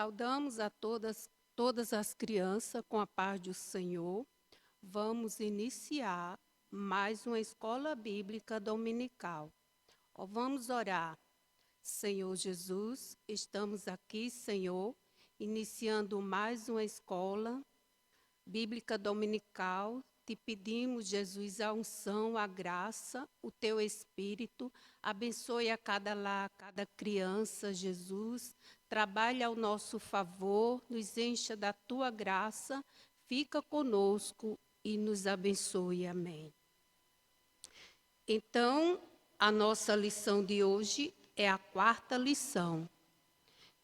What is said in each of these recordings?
Saudamos a todas as crianças com a paz do Senhor. Vamos iniciar mais uma escola bíblica dominical. Vamos orar. Senhor Jesus, estamos aqui, Senhor, iniciando mais uma escola bíblica dominical. Te pedimos, Jesus, a unção, a graça, o teu Espírito. Abençoe a cada lar, cada criança, Jesus. Trabalhe ao nosso favor, nos encha da tua graça. Fica conosco e nos abençoe. Amém. Então, a nossa lição de hoje é a quarta lição,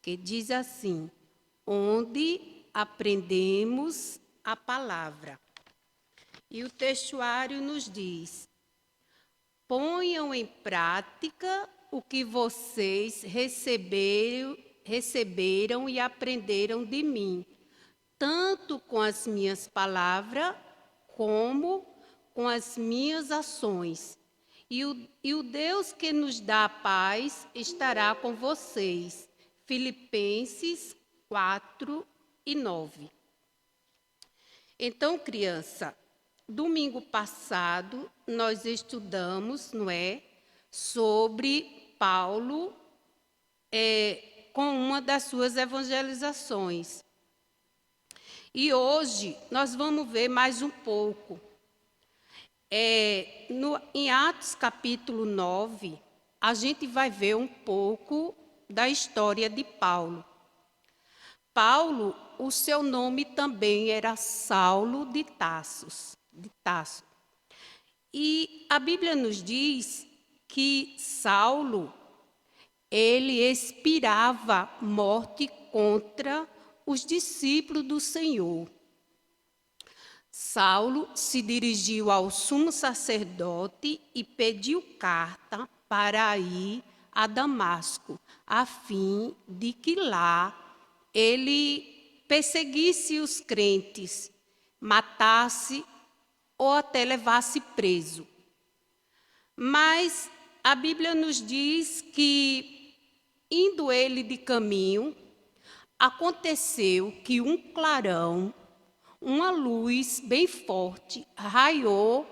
que diz assim: onde aprendemos a palavra. E o textuário nos diz: ponham em prática o que vocês receberam e aprenderam de mim, tanto com as minhas palavras como com as minhas ações. E o Deus que nos dá a paz estará com vocês. Filipenses 4:9. Então, criança, domingo passado nós estudamos, não é, sobre Paulo com uma das suas evangelizações. E hoje nós vamos ver mais um pouco. Em Atos capítulo 9, a gente vai ver um pouco da história de Paulo. Paulo, o seu nome também era Saulo de Tarso. E a Bíblia nos diz que Saulo, ele expirava morte contra os discípulos do Senhor. Saulo se dirigiu ao sumo sacerdote e pediu carta para ir a Damasco, a fim de que lá ele perseguisse os crentes, matasse ou até levasse preso. Mas a Bíblia nos diz que, indo ele de caminho, aconteceu que um clarão, uma luz bem forte, raiou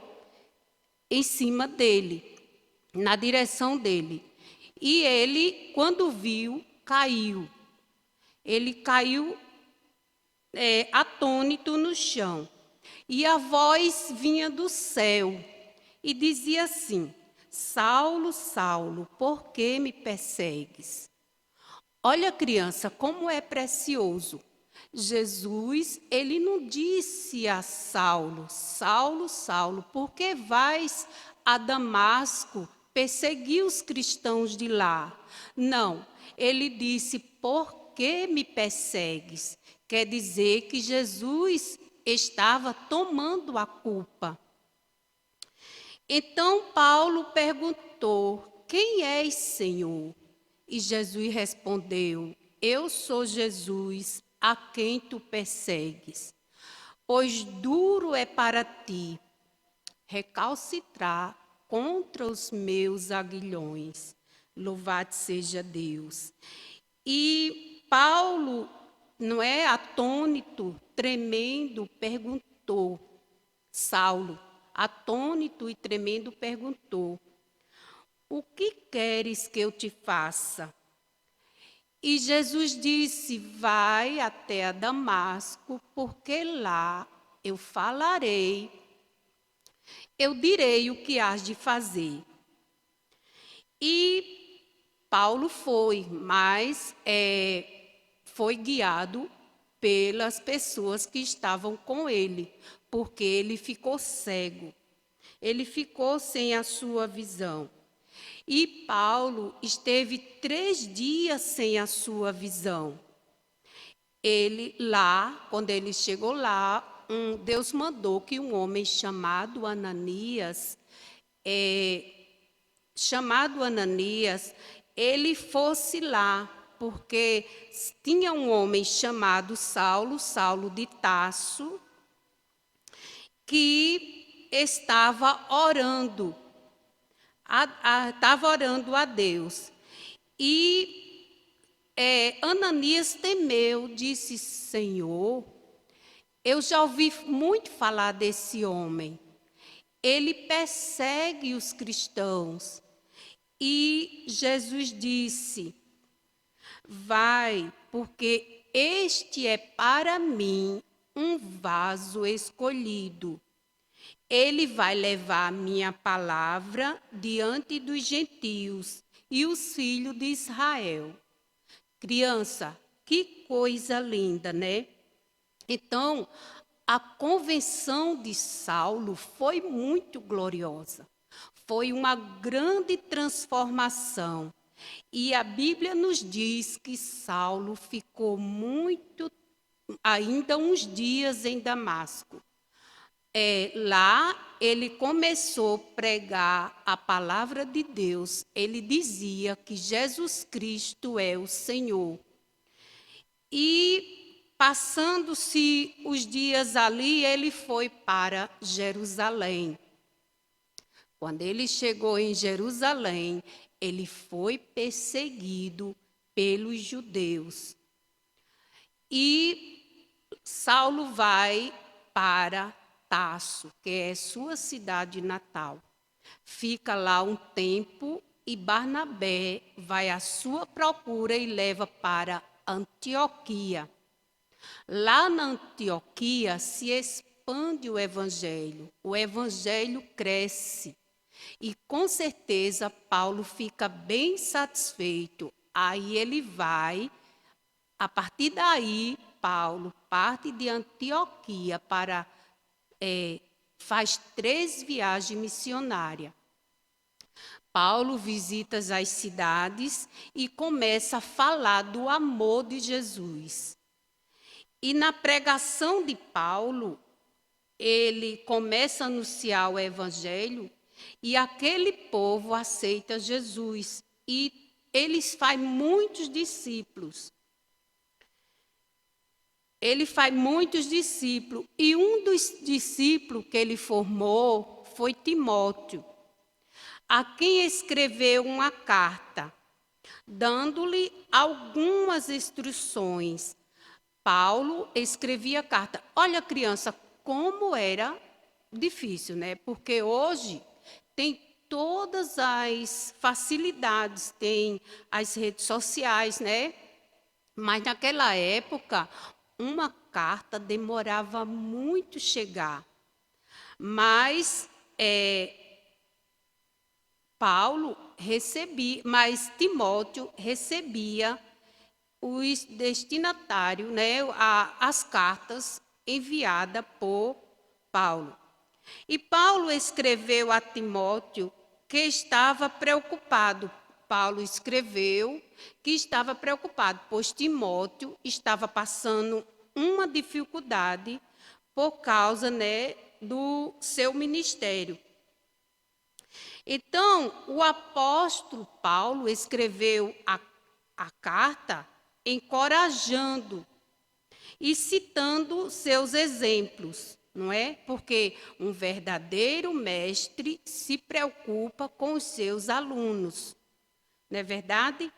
em cima dele, na direção dele. E ele, quando viu, caiu. Ele caiu atônito no chão. E a voz vinha do céu e dizia assim: Saulo, Saulo, por que me persegues? Olha, criança, como é precioso. Jesus, ele não disse a Saulo: Saulo, Saulo, por que vais a Damasco perseguir os cristãos de lá? Não, ele disse: por que me persegues? Quer dizer que Jesus estava tomando a culpa. Então Paulo perguntou: quem és, Senhor? E Jesus respondeu: eu sou Jesus, a quem tu persegues. Pois duro é para ti recalcitrar contra os meus aguilhões. Louvado seja Deus. E Paulo, não é, atônito, tremendo, perguntou. Saulo, atônito e tremendo, perguntou: o que queres que eu te faça? E Jesus disse: vai até a Damasco, porque lá eu falarei, eu direi o que hás de fazer. E Paulo foi, mas foi guiado pelas pessoas que estavam com ele, porque ele ficou cego, ele ficou sem a sua visão. E Paulo esteve 3 dias sem a sua visão. Ele lá, quando ele chegou lá, Deus mandou que um homem chamado Ananias, ele fosse lá, porque tinha um homem chamado Saulo, Saulo de Tarso, que estava orando a Deus. E Ananias temeu, disse: Senhor, eu já ouvi muito falar desse homem. Ele persegue os cristãos. E Jesus disse: vai, porque este é para mim um vaso escolhido. Ele vai levar a minha palavra diante dos gentios e os filhos de Israel. Criança, que coisa linda, né? Então, a convenção de Saulo foi muito gloriosa. Foi uma grande transformação. E a Bíblia nos diz que Saulo ficou ainda uns dias em Damasco. Lá ele começou a pregar a palavra de Deus. Ele dizia que Jesus Cristo é o Senhor. E passando-se os dias ali, ele foi para Jerusalém. Quando ele chegou em Jerusalém, ele foi perseguido pelos judeus. E Saulo vai para Tarso, que é sua cidade natal. Fica lá um tempo e Barnabé vai à sua procura e leva para Antioquia. Lá na Antioquia se expande o evangelho cresce. E com certeza Paulo fica bem satisfeito. Aí ele vai, a partir daí, Paulo parte de Antioquia faz 3 viagens missionárias. Paulo visita as cidades e começa a falar do amor de Jesus. E na pregação de Paulo, ele começa a anunciar o evangelho e aquele povo aceita Jesus. E eles fazem muitos discípulos. Ele faz muitos discípulos. E um dos discípulos que ele formou foi Timóteo, a quem escreveu uma carta, dando-lhe algumas instruções. Paulo escrevia carta. Olha, criança, como era difícil, né? Porque hoje tem todas as facilidades, tem as redes sociais, né? Mas naquela época, uma carta demorava muito chegar. Mas Timóteo recebia os destinatários, né, as cartas enviadas por Paulo. E Paulo escreveu a Timóteo que estava preocupado. Paulo escreveu que estava preocupado, pois Timóteo estava passando uma dificuldade por causa, né, do seu ministério. Então, o apóstolo Paulo escreveu a carta encorajando e citando seus exemplos, não é? Porque um verdadeiro mestre se preocupa com os seus alunos, não é verdade?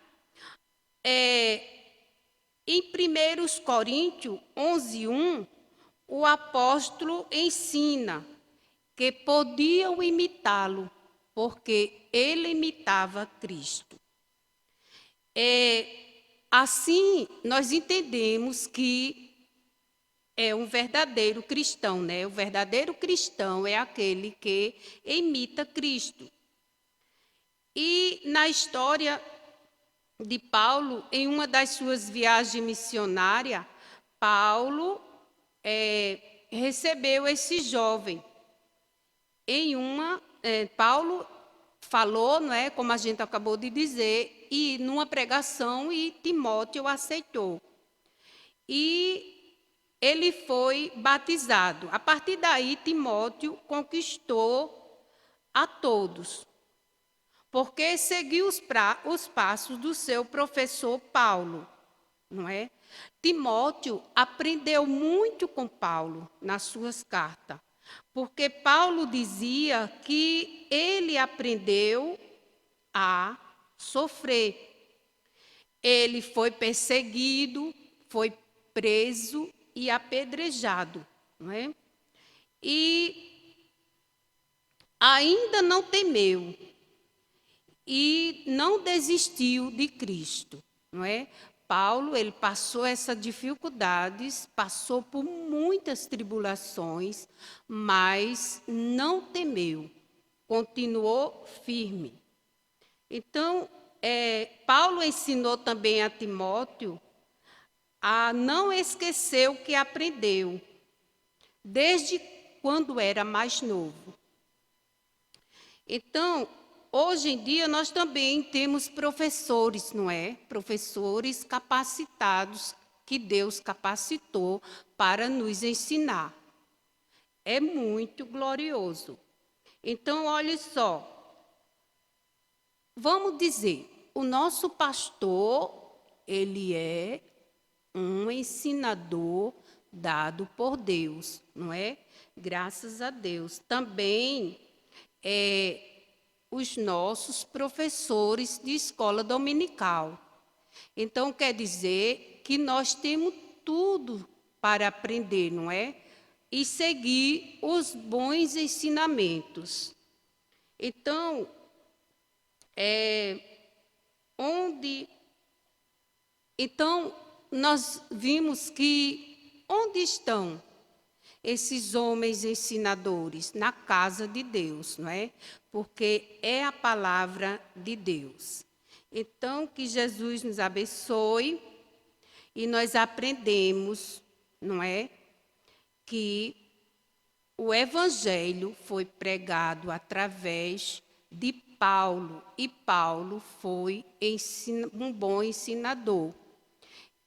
Em 1 Coríntios 11:1, o apóstolo ensina que podiam imitá-lo, porque ele imitava Cristo. Assim, nós entendemos que é um verdadeiro cristão, né? O verdadeiro cristão é aquele que imita Cristo. E na história de Paulo, em uma das suas viagens missionárias, Paulo recebeu esse jovem. Paulo falou, não é, como a gente acabou de dizer, e numa pregação, e Timóteo aceitou. E ele foi batizado. A partir daí, Timóteo conquistou a todos, porque seguiu os passos do seu professor Paulo, não é? Timóteo aprendeu muito com Paulo nas suas cartas, porque Paulo dizia que ele aprendeu a sofrer. ele foi perseguido, foi preso e apedrejado, não é? E ainda não temeu e não desistiu de Cristo, não é? Paulo, ele passou essas dificuldades, passou por muitas tribulações, mas não temeu, continuou firme. Então, Paulo ensinou também a Timóteo a não esquecer o que aprendeu, desde quando era mais novo. Então, hoje em dia, nós também temos professores, não é? Professores capacitados, que Deus capacitou para nos ensinar. É muito glorioso. Então, olhe só. Vamos dizer, o nosso pastor, ele é um ensinador dado por Deus, não é? Graças a Deus. Também os nossos professores de escola dominical. Então, quer dizer que nós temos tudo para aprender, não é? E seguir os bons ensinamentos. Então, nós vimos que onde estão esses homens ensinadores? Na casa de Deus, não é? Porque é a palavra de Deus. Então, que Jesus nos abençoe e nós aprendemos, não é? Que o Evangelho foi pregado através de Paulo, e Paulo foi um bom ensinador.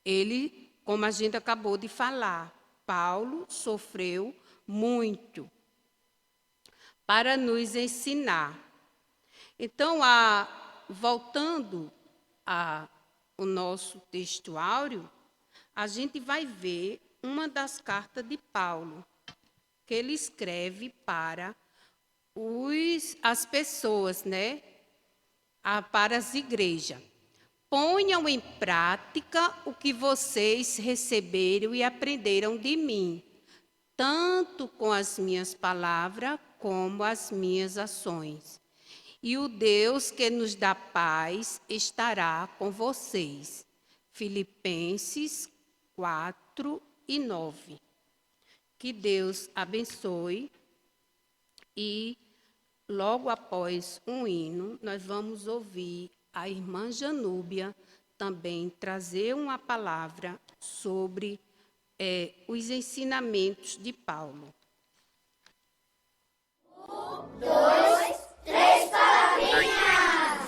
Ele, como a gente acabou de falar, Paulo sofreu muito para nos ensinar. Então, voltando ao nosso textuário, a gente vai ver uma das cartas de Paulo, que ele escreve para as pessoas, né? Para as igrejas. Ponham em prática o que vocês receberam e aprenderam de mim, tanto com as minhas palavras como as minhas ações. E o Deus que nos dá paz estará com vocês. Filipenses 4:9. Que Deus abençoe. E logo após um hino, nós vamos ouvir a irmã Janúbia também trazer uma palavra sobre os ensinamentos de Paulo. 1, 2, 3, palavrinhas!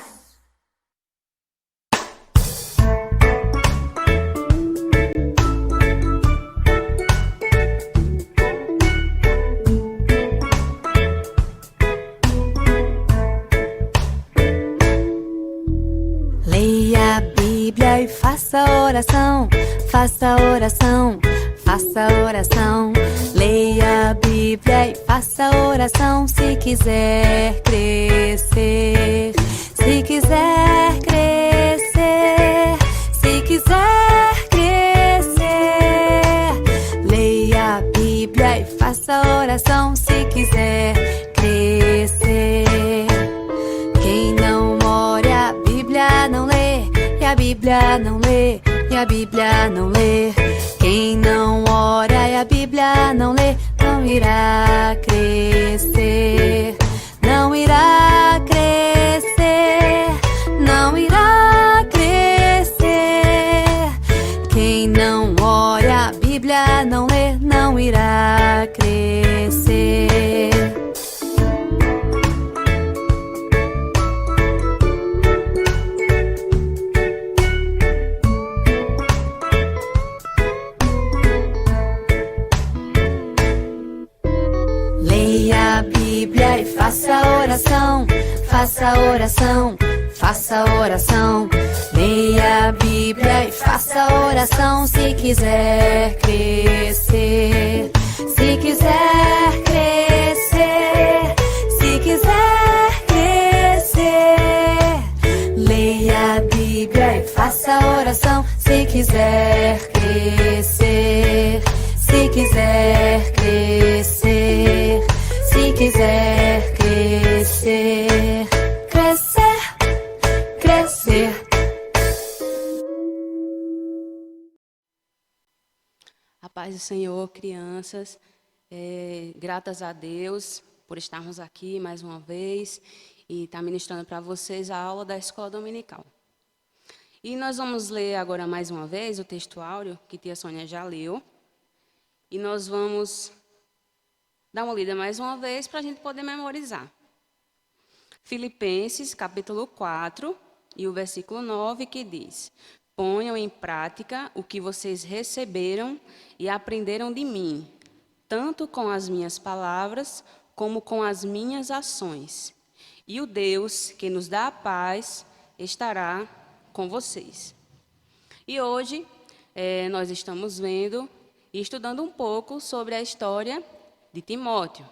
Leia a Bíblia e faça oração, faça oração, faça oração. Leia a Bíblia e faça oração se quiser crescer, se quiser crescer, se quiser crescer. Leia a Bíblia e faça oração se quiser crescer. Quem não ora a Bíblia não lê, e a Bíblia não lê, e a Bíblia não lê. Quem não ora e a Bíblia não lê, não irá crescer, não irá crescer, não irá crescer. Quem não ora a Bíblia não lê, não irá crescer. Leia a Bíblia e faça oração, faça oração, faça oração. Leia a Bíblia e faça oração se quiser crescer, se quiser crescer, se quiser crescer. Leia a Bíblia e faça oração. quiser crescer, se quiser crescer, se quiser crescer, crescer, crescer. A paz do Senhor, crianças, gratas a Deus por estarmos aqui mais uma vez e estar ministrando para vocês a aula da Escola Dominical. E nós vamos ler agora mais uma vez o texto áureo, que tia Sônia já leu, e nós vamos dar uma lida mais uma vez para a gente poder memorizar. Filipenses, capítulo 4, e o versículo 9, que diz: ponham em prática o que vocês receberam e aprenderam de mim, tanto com as minhas palavras como com as minhas ações. E o Deus que nos dá a paz estará com vocês. E hoje nós estamos vendo e estudando um pouco sobre a história de Timóteo.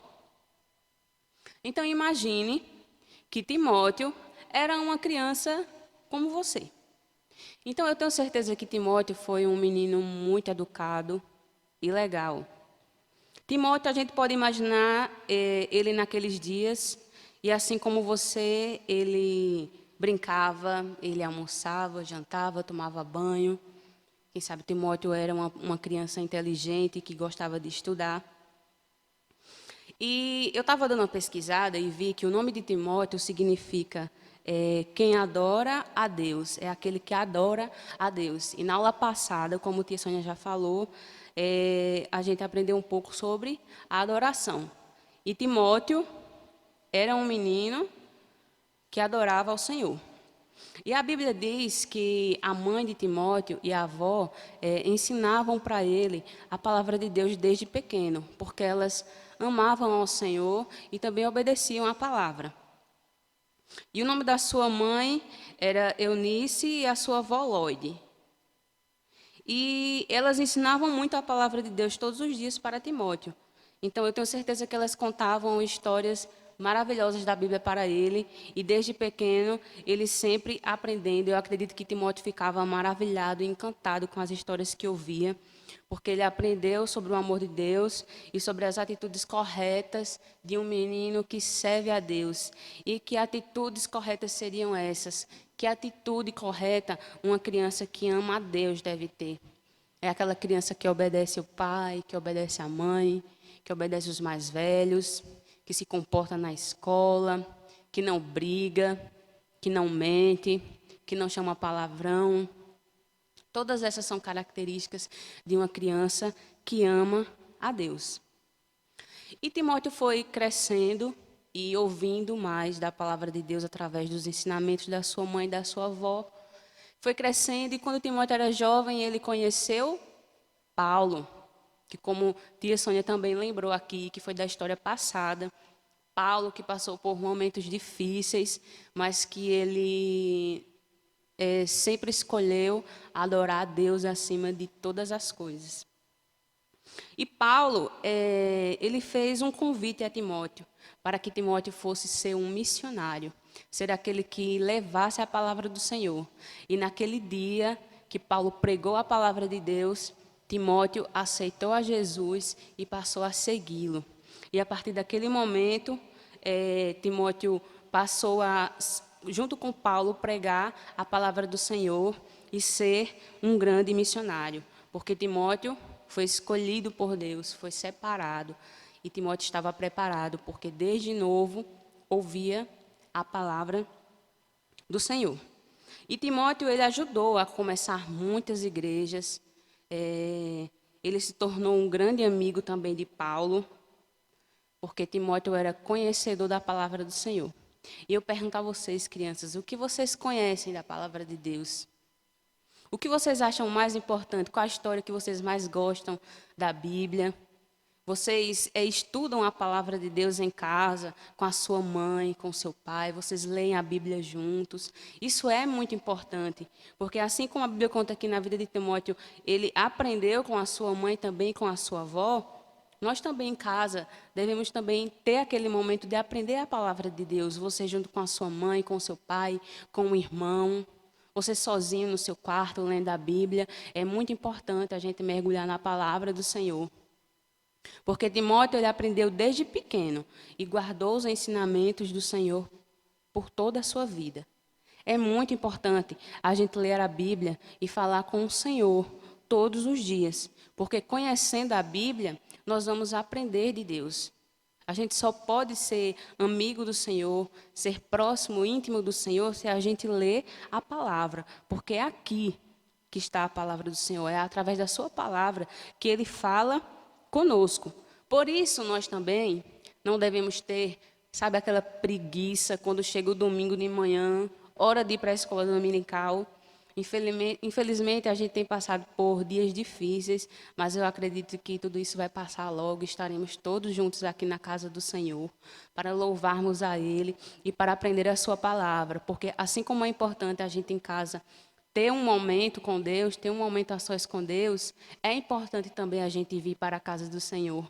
Então imagine que Timóteo era uma criança como você. Então, eu tenho certeza que Timóteo foi um menino muito educado e legal. Timóteo, a gente pode imaginar ele naqueles dias, e assim como você, ele brincava, ele almoçava, jantava, tomava banho. Quem sabe Timóteo era uma criança inteligente que gostava de estudar. E eu estava dando uma pesquisada e vi que o nome de Timóteo significa quem adora a Deus, é aquele que adora a Deus. E na aula passada, como a tia Sônia já falou, a gente aprendeu um pouco sobre a adoração. E Timóteo era um menino que adorava ao Senhor. E a Bíblia diz que a mãe de Timóteo e a avó ensinavam para ele a palavra de Deus desde pequeno, porque elas amavam ao Senhor e também obedeciam à palavra. E o nome da sua mãe era Eunice e a sua avó Loide. E elas ensinavam muito a palavra de Deus todos os dias para Timóteo. Então, eu tenho certeza que elas contavam histórias maravilhosas da Bíblia para ele. E desde pequeno, ele sempre aprendendo. Eu acredito que Timóteo ficava maravilhado e encantado com as histórias que ouvia, porque ele aprendeu sobre o amor de Deus e sobre as atitudes corretas de um menino que serve a Deus. E que atitudes corretas seriam essas? Que atitude correta uma criança que ama a Deus deve ter? É aquela criança que obedece o pai, que obedece a mãe, que obedece os mais velhos, que se comporta na escola, que não briga, que não mente, que não chama palavrão. Todas essas são características de uma criança que ama a Deus. E Timóteo foi crescendo e ouvindo mais da palavra de Deus através dos ensinamentos da sua mãe e da sua avó. Foi crescendo e quando Timóteo era jovem, ele conheceu Paulo, que como tia Sônia também lembrou aqui, que foi da história passada. Paulo que passou por momentos difíceis, mas que ele sempre escolheu adorar a Deus acima de todas as coisas. E Paulo, ele fez um convite a Timóteo, para que Timóteo fosse ser um missionário, ser aquele que levasse a palavra do Senhor. E naquele dia que Paulo pregou a palavra de Deus, Timóteo aceitou a Jesus e passou a segui-lo. E a partir daquele momento, Timóteo passou a, junto com Paulo, pregar a palavra do Senhor e ser um grande missionário. Porque Timóteo foi escolhido por Deus, foi separado. E Timóteo estava preparado, porque desde novo ouvia a palavra do Senhor. E Timóteo, ele ajudou a começar muitas igrejas. Ele se tornou um grande amigo também de Paulo, porque Timóteo era conhecedor da palavra do Senhor. E eu pergunto a vocês, crianças, o que vocês conhecem da palavra de Deus? O que vocês acham mais importante? Qual a história que vocês mais gostam da Bíblia? Vocês estudam a palavra de Deus em casa, com a sua mãe, com o seu pai, vocês leem a Bíblia juntos. Isso é muito importante, porque assim como a Bíblia conta aqui na vida de Timóteo, ele aprendeu com a sua mãe também, com a sua avó, nós também em casa devemos também ter aquele momento de aprender a palavra de Deus, você junto com a sua mãe, com o seu pai, com o irmão, você sozinho no seu quarto, lendo a Bíblia. É muito importante a gente mergulhar na palavra do Senhor. Porque Timóteo, ele aprendeu desde pequeno e guardou os ensinamentos do Senhor por toda a sua vida. É muito importante a gente ler a Bíblia e falar com o Senhor todos os dias. Porque conhecendo a Bíblia, nós vamos aprender de Deus. A gente só pode ser amigo do Senhor, ser próximo, íntimo do Senhor, se a gente lê a palavra. Porque é aqui que está a palavra do Senhor. É através da sua palavra que Ele fala conosco. Por isso, nós também não devemos ter, sabe, aquela preguiça quando chega o domingo de manhã, hora de ir para a escola dominical. Infelizmente, a gente tem passado por dias difíceis, mas eu acredito que tudo isso vai passar logo. Estaremos todos juntos aqui na casa do Senhor para louvarmos a Ele e para aprender a sua palavra. Porque assim como é importante a gente em casa ter um momento com Deus, ter um momento a sós com Deus, é importante também a gente vir para a casa do Senhor.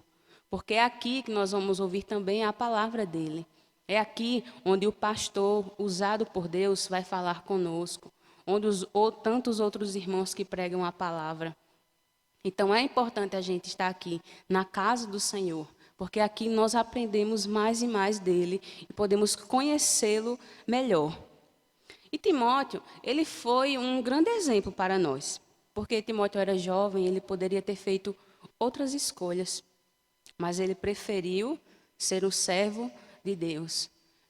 Porque é aqui que nós vamos ouvir também a palavra dEle. É aqui onde o pastor, usado por Deus, vai falar conosco. Onde tantos outros irmãos que pregam a palavra. Então, é importante a gente estar aqui, na casa do Senhor, porque aqui nós aprendemos mais e mais dele e podemos conhecê-lo melhor. E Timóteo, ele foi um grande exemplo para nós, porque Timóteo era jovem, ele poderia ter feito outras escolhas, mas ele preferiu ser o servo de Deus.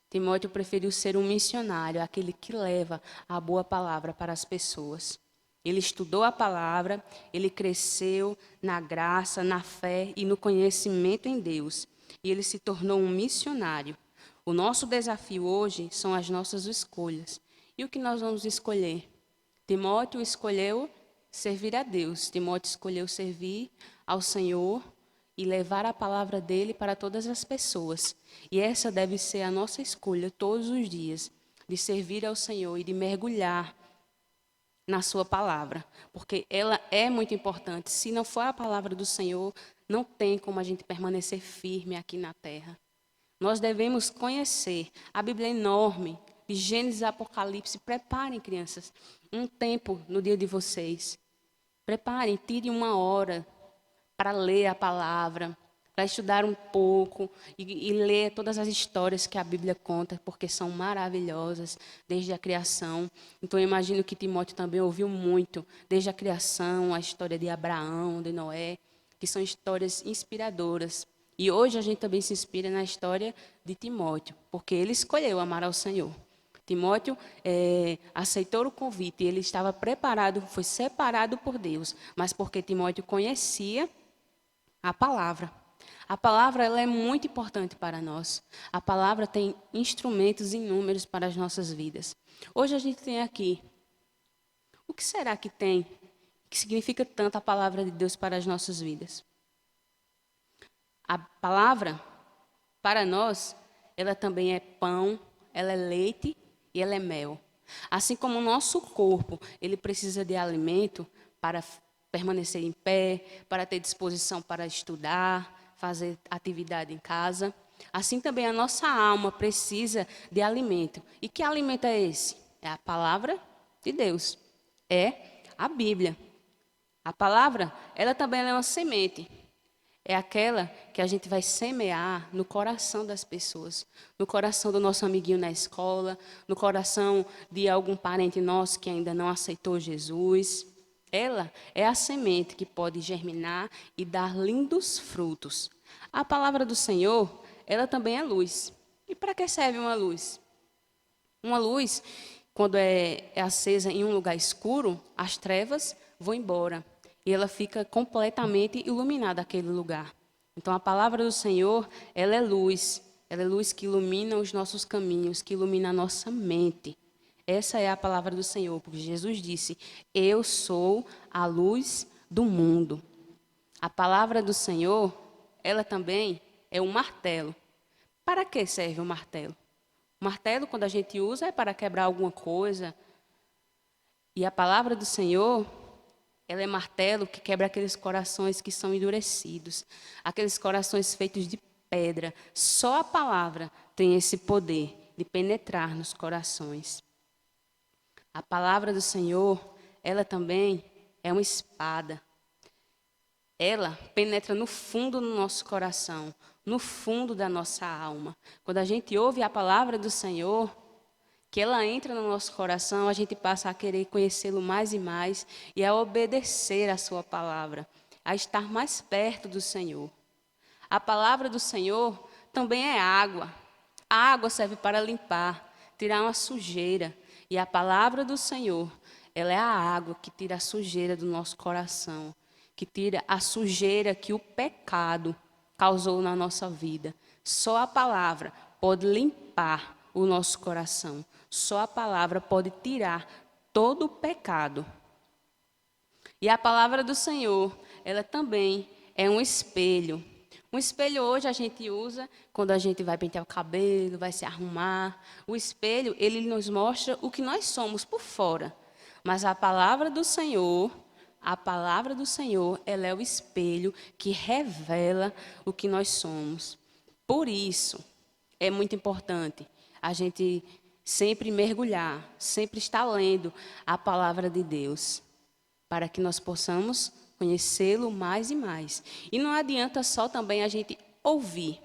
Timóteo preferiu ser um missionário, aquele que leva a boa palavra para as pessoas. Ele estudou a palavra, ele cresceu na graça, na fé e no conhecimento em Deus. E ele se tornou um missionário. O nosso desafio hoje são as nossas escolhas. E o que nós vamos escolher? Timóteo escolheu servir a Deus. Timóteo escolheu servir ao Senhor e levar a palavra dele para todas as pessoas. E essa deve ser a nossa escolha todos os dias, de servir ao Senhor e de mergulhar na sua palavra, porque ela é muito importante. Se não for a palavra do Senhor, não tem como a gente permanecer firme aqui na terra. Nós devemos conhecer. A Bíblia é enorme, de Gênesis a Apocalipse. Preparem, crianças, um tempo no dia de vocês. Preparem, tirem uma hora para ler a palavra, para estudar um pouco e ler todas as histórias que a Bíblia conta, porque são maravilhosas, desde a criação. Então, eu imagino que Timóteo também ouviu muito, desde a criação, a história de Abraão, de Noé, que são histórias inspiradoras. E hoje a gente também se inspira na história de Timóteo, porque ele escolheu amar ao Senhor. Timóteo aceitou o convite, ele estava preparado, foi separado por Deus, mas porque Timóteo conhecia a palavra. A palavra ela é muito importante para nós. A palavra tem instrumentos inúmeros para as nossas vidas. Hoje a gente tem aqui. O que será que tem que significa tanto a palavra de Deus para as nossas vidas? A palavra, para nós, ela também é pão, ela é leite e ela é mel. Assim como o nosso corpo, ele precisa de alimento para permanecer em pé, para ter disposição para estudar, fazer atividade em casa. Assim também a nossa alma precisa de alimento. E que alimento é esse? É a palavra de Deus. É a Bíblia. A palavra, ela também é uma semente. É aquela que a gente vai semear no coração das pessoas. No coração do nosso amiguinho na escola, no coração de algum parente nosso que ainda não aceitou Jesus. Ela é a semente que pode germinar e dar lindos frutos. A palavra do Senhor, ela também é luz. E para que serve uma luz? Uma luz, quando é acesa em um lugar escuro, as trevas vão embora. E ela fica completamente iluminada aquele lugar. Então, a palavra do Senhor, ela é luz. Ela é luz que ilumina os nossos caminhos, que ilumina a nossa mente. Essa é a palavra do Senhor, porque Jesus disse, eu sou a luz do mundo. A palavra do Senhor, ela também é um martelo. Para que serve o martelo? O martelo, quando a gente usa, é para quebrar alguma coisa. E a palavra do Senhor, ela é martelo que quebra aqueles corações que são endurecidos, aqueles corações feitos de pedra. Só a palavra tem esse poder de penetrar nos corações. A palavra do Senhor, ela também é uma espada. Ela penetra no fundo do nosso coração, no fundo da nossa alma. Quando a gente ouve a palavra do Senhor, que ela entra no nosso coração, a gente passa a querer conhecê-lo mais e mais e a obedecer a sua palavra, a estar mais perto do Senhor. A palavra do Senhor também é água. A água serve para limpar, tirar uma sujeira. E a palavra do Senhor, ela é a água que tira a sujeira do nosso coração, que tira a sujeira que o pecado causou na nossa vida. Só a palavra pode limpar o nosso coração. Só a palavra pode tirar todo o pecado. E a palavra do Senhor, ela também é um espelho. Um espelho hoje a gente usa quando a gente vai pentear o cabelo, vai se arrumar. O espelho, ele nos mostra o que nós somos por fora. Mas a palavra do Senhor, ela é o espelho que revela o que nós somos. Por isso, é muito importante a gente sempre mergulhar, sempre estar lendo a palavra de Deus, para que nós possamos conhecê-lo mais e mais. E não adianta só também a gente ouvir.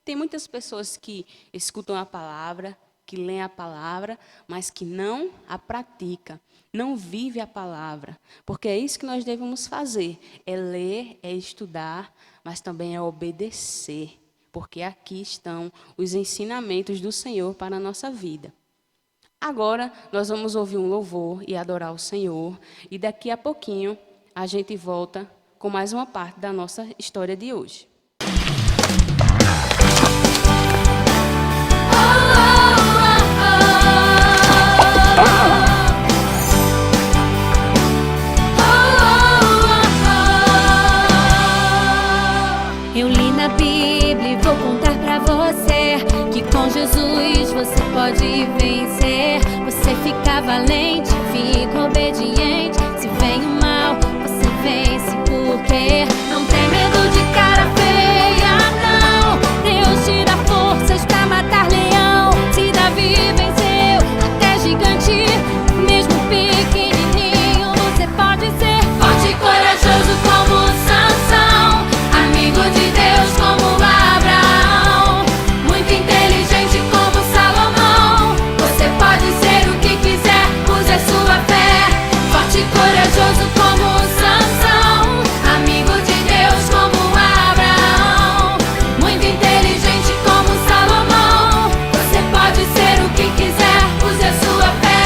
Tem muitas pessoas que escutam a palavra, que leem a palavra, mas que não a praticam, não vivem a palavra. Porque é isso que nós devemos fazer, é ler, é estudar, mas também é obedecer. Porque aqui estão os ensinamentos do Senhor para a nossa vida. Agora, nós vamos ouvir um louvor e adorar o Senhor. E daqui a pouquinho, a gente volta com mais uma parte da nossa história de hoje. Eu li na Bíblia e vou contar pra você que com Jesus você pode vencer. Você fica valente, fica obediente. Se vem o mal, você vence porque não tem medo de cara feia, não. Deus te dá forças pra matar leão. Se Davi venceu até gigante, mesmo pequenininho, você pode ser forte e corajoso como Sansão, amigo de Deus como Abraão, muito inteligente como Salomão. Você pode ser o que quiser, use a sua fé. Forte e corajoso como Sansão, amigo de Deus como Abraão, muito inteligente como Salomão. Você pode ser o que quiser, use a sua fé.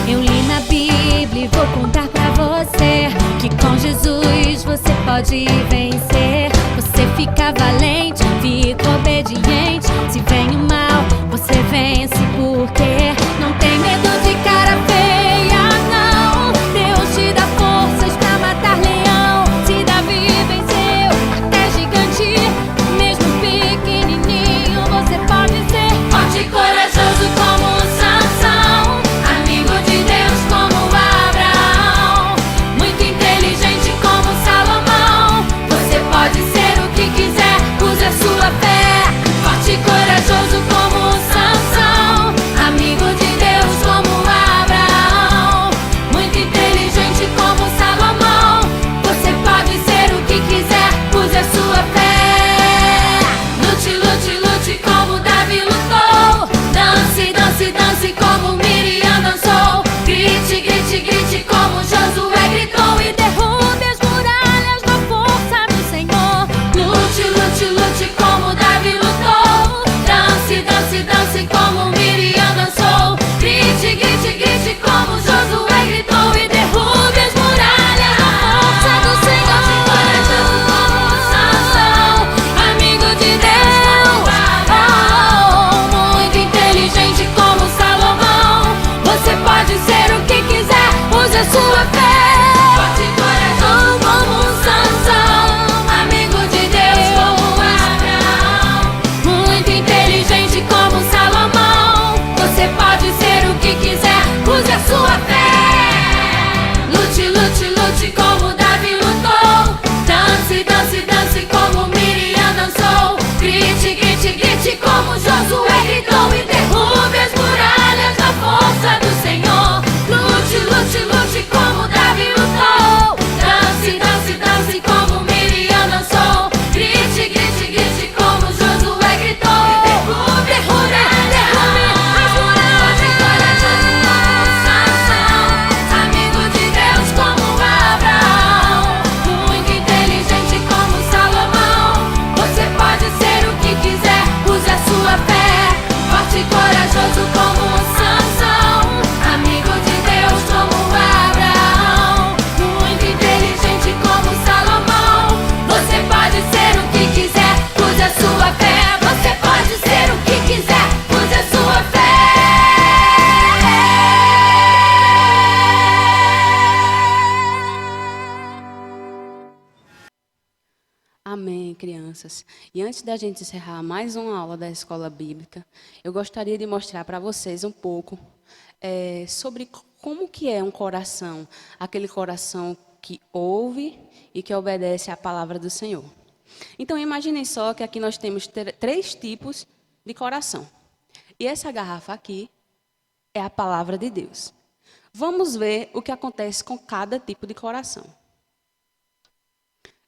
Eu li na Bíblia e vou contar pra você que com Jesus você pode vencer. Você fica valente, fica obediente. Se vem o mal, você vence porque não tem medo de cara feia, não. Deus te dá forças pra matar leão. Se Davi venceu até gigante, mesmo pequenininho, você pode ser forte e corajoso como Sansão, amigo de Deus como Abraão, muito inteligente como Salomão. Você pode ser o que quiser, use a sua fé. Forte e corajoso como Sansão, amigo de Deus como Abraão, muito inteligente como Salomão. Você pode ser o que quiser, use a sua fé. Lute, lute, lute como Davi lutou. Dance, dance, dance como Miriam dançou. Grite, grite, grite como Josué gritou. E derrube as muralhas na força do Senhor. Lute, lute, lute como Davi lutou. Dance, dance, dance como Miriam dançou. Grite, grite, grite como Josué gritou. E derrube as muralhas na força do Senhor. Corajoso como Sansão, amigo de Deus, muito inteligente como Salomão. Você pode Amém, crianças. E antes da gente encerrar mais uma aula da escola bíblica, eu gostaria de mostrar para vocês um pouco sobre como que é um coração, aquele coração que ouve e que obedece à palavra do Senhor. Então, imaginem só que aqui nós temos 3 tipos de coração. E essa garrafa aqui é a palavra de Deus. Vamos ver o que acontece com cada tipo de coração.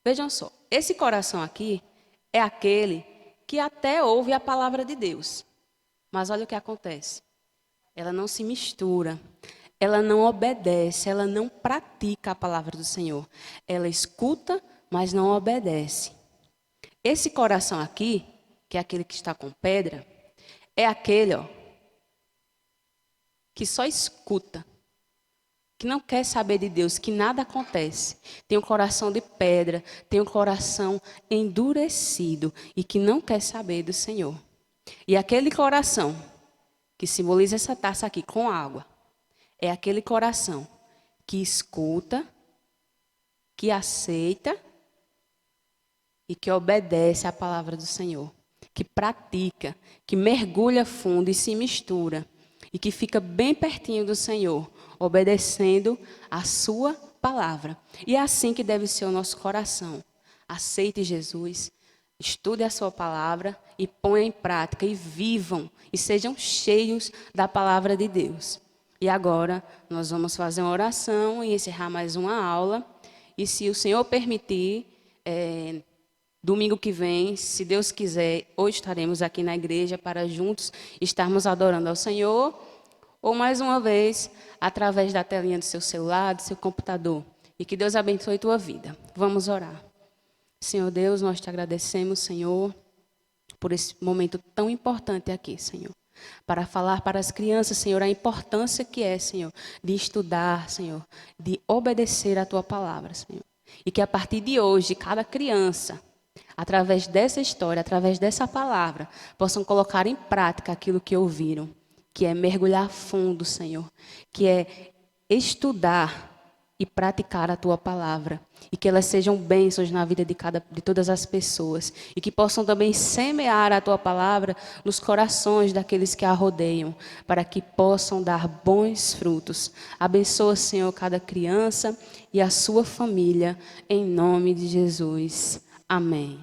Vejam só, esse coração aqui é aquele que até ouve a palavra de Deus. Mas olha o que acontece. Ela não se mistura, ela não obedece, ela não pratica a palavra do Senhor. Ela escuta, mas não obedece. Esse coração aqui, que é aquele que está com pedra, é aquele, que só escuta, que não quer saber de Deus, que nada acontece. Tem um coração de pedra, tem um coração endurecido e que não quer saber do Senhor. E aquele coração, que simboliza essa taça aqui com água, é aquele coração que escuta, que aceita e que obedece à palavra do Senhor, que pratica, que mergulha fundo e se mistura, e que fica bem pertinho do Senhor, obedecendo a sua palavra. E é assim que deve ser o nosso coração. Aceite Jesus, estude a sua palavra e ponha em prática, e vivam, e sejam cheios da palavra de Deus. E agora, nós vamos fazer uma oração e encerrar mais uma aula. E se o Senhor permitir, domingo que vem, se Deus quiser, hoje estaremos aqui na igreja para juntos estarmos adorando ao Senhor, ou mais uma vez, através da telinha do seu celular, do seu computador. E que Deus abençoe a tua vida. Vamos orar. Senhor Deus, nós te agradecemos, Senhor, por esse momento tão importante aqui, Senhor. Para falar para as crianças, Senhor, a importância que é, Senhor, de estudar, Senhor, de obedecer a tua palavra, Senhor. E que a partir de hoje, cada criança, através dessa história, através dessa palavra, possam colocar em prática aquilo que ouviram, que é mergulhar fundo, Senhor, que é estudar e praticar a tua palavra, e que elas sejam bênçãos na vida de todas as pessoas, e que possam também semear a tua palavra nos corações daqueles que a rodeiam, para que possam dar bons frutos. Abençoa, Senhor, cada criança e a sua família, em nome de Jesus. Amém.